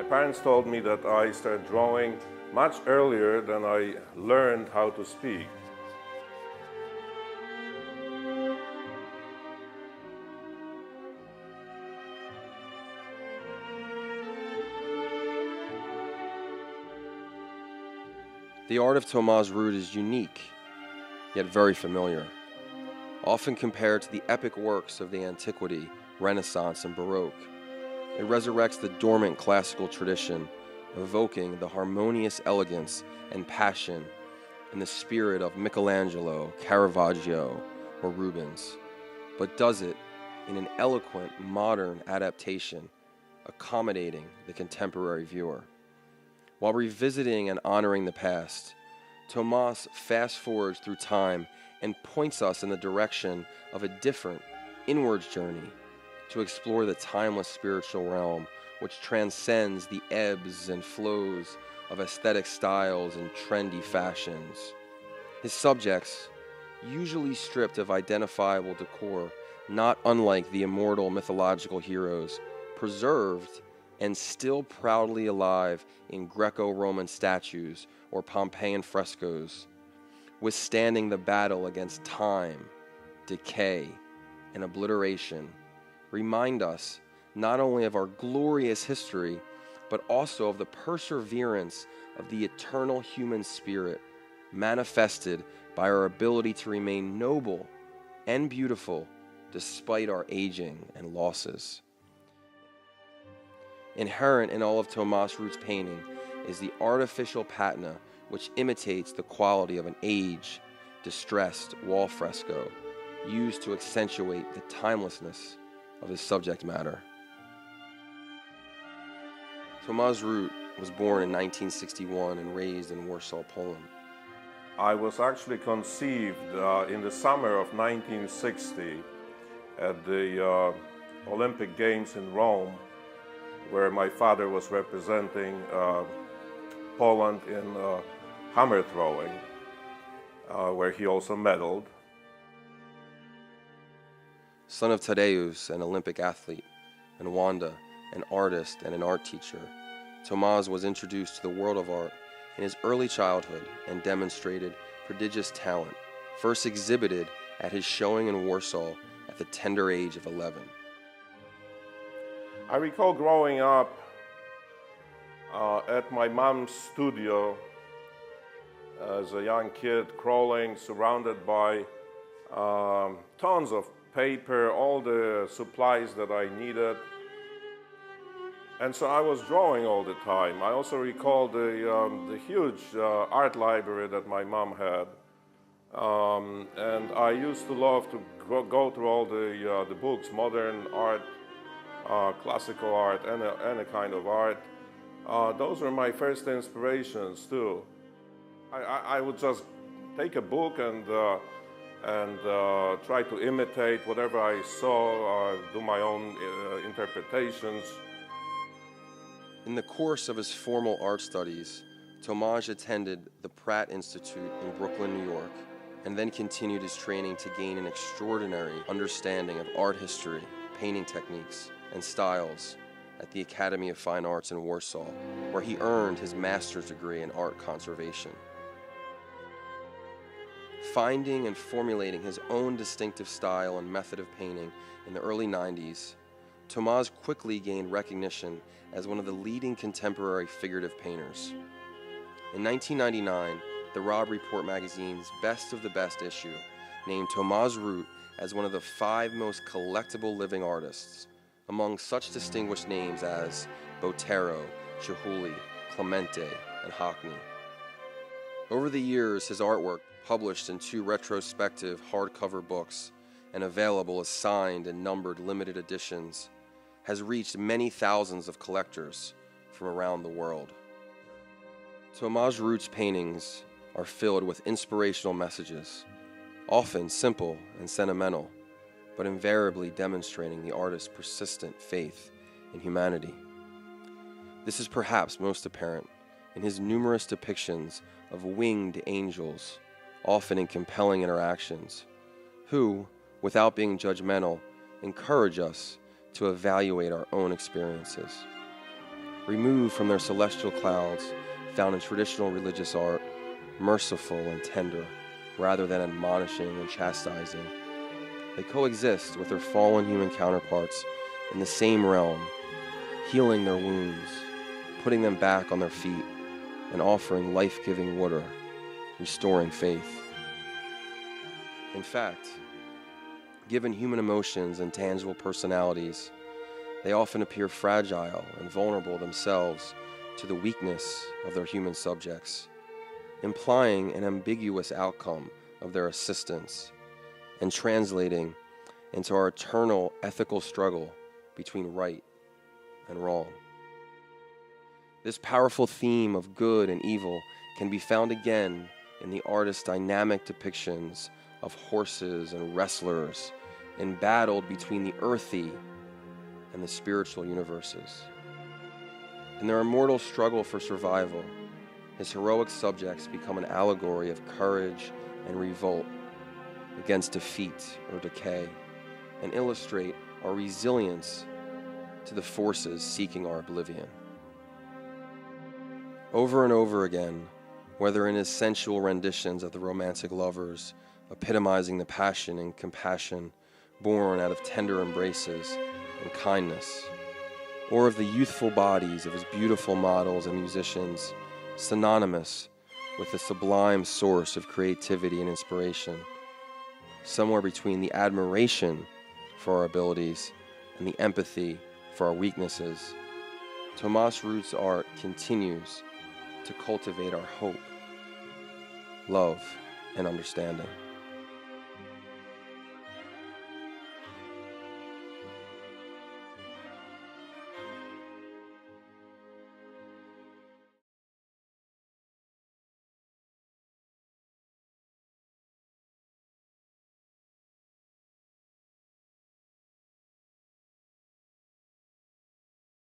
parents told me that I started drawing much earlier than I learned how to speak. The art of Tomas Root is unique, yet very familiar. Often compared to the epic works of the Antiquity, Renaissance, and Baroque, it resurrects the dormant classical tradition, evoking the harmonious elegance and passion in the spirit of Michelangelo, Caravaggio, or Rubens, but does it in an eloquent, modern adaptation, accommodating the contemporary viewer. While revisiting and honoring the past, Tomas fast-forwards through time and points us in the direction of a different, inwards journey to explore the timeless spiritual realm which transcends the ebbs and flows of aesthetic styles and trendy fashions. His subjects, usually stripped of identifiable decor, not unlike the immortal mythological heroes, preserved and still proudly alive in Greco-Roman statues or Pompeian frescoes, withstanding the battle against time, decay, and obliteration, remind us not only of our glorious history, but also of the perseverance of the eternal human spirit, manifested by our ability to remain noble and beautiful despite our aging and losses. Inherent in all of Tomas Rut's painting is the artificial patina which imitates the quality of an aged, distressed wall fresco, used to accentuate the timelessness of his subject matter. Tomas Rut was born in 1961 and raised in Warsaw, Poland. I was actually conceived in the summer of 1960 at the Olympic Games in Rome, where my father was representing Poland in hammer throwing, where he also medaled. Son of Tadeusz, an Olympic athlete, and Wanda, an artist and an art teacher, Tomas was introduced to the world of art in his early childhood and demonstrated prodigious talent, first exhibited at his showing in Warsaw at the tender age of 11. I recall growing up at my mom's studio as a young kid, crawling, surrounded by tons of paper, all the supplies that I needed. And so I was drawing all the time. I also recall the huge art library that my mom had. And I used to love to go through all the books, modern art, classical art, any kind of art. Those were my first inspirations too. I would just take a book and try to imitate whatever I saw, do my own interpretations. In the course of his formal art studies, Tomasz attended the Pratt Institute in Brooklyn, New York, and then continued his training to gain an extraordinary understanding of art history, painting techniques, and styles at the Academy of Fine Arts in Warsaw, where he earned his master's degree in art conservation. Finding and formulating his own distinctive style and method of painting in the early 90s, Tomas quickly gained recognition as one of the leading contemporary figurative painters. In 1999, the Robb Report magazine's Best of the Best issue named Tomas Root as one of the 5 most collectible living artists, among such distinguished names as Botero, Chihuly, Clemente, and Hockney. Over the years, his artwork, published in 2 retrospective hardcover books and available as signed and numbered limited editions, has reached many thousands of collectors from around the world. Tomas Rut's paintings are filled with inspirational messages, often simple and sentimental, but invariably demonstrating the artist's persistent faith in humanity. This is perhaps most apparent in his numerous depictions of winged angels, often in compelling interactions, who, without being judgmental, encourage us to evaluate our own experiences. removed from their celestial clouds found in traditional religious art, merciful and tender, rather than admonishing and chastising. They coexist with their fallen human counterparts in the same realm, healing their wounds, putting them back on their feet, and offering life-giving water, restoring faith. In fact, given human emotions and tangible personalities, they often appear fragile and vulnerable themselves to the weakness of their human subjects, implying an ambiguous outcome of their assistance and translating into our eternal ethical struggle between right and wrong. This powerful theme of good and evil can be found again in the artist's dynamic depictions of horses and wrestlers embattled between the earthy and the spiritual universes. In their immortal struggle for survival, his heroic subjects become an allegory of courage and revolt against defeat or decay, and illustrate our resilience to the forces seeking our oblivion. Over and over again, whether in his sensual renditions of the romantic lovers, epitomizing the passion and compassion born out of tender embraces and kindness, or of the youthful bodies of his beautiful models and musicians, synonymous with the sublime source of creativity and inspiration, somewhere between the admiration for our abilities and the empathy for our weaknesses, Tomasz Rut's art continues to cultivate our hope, love, and understanding.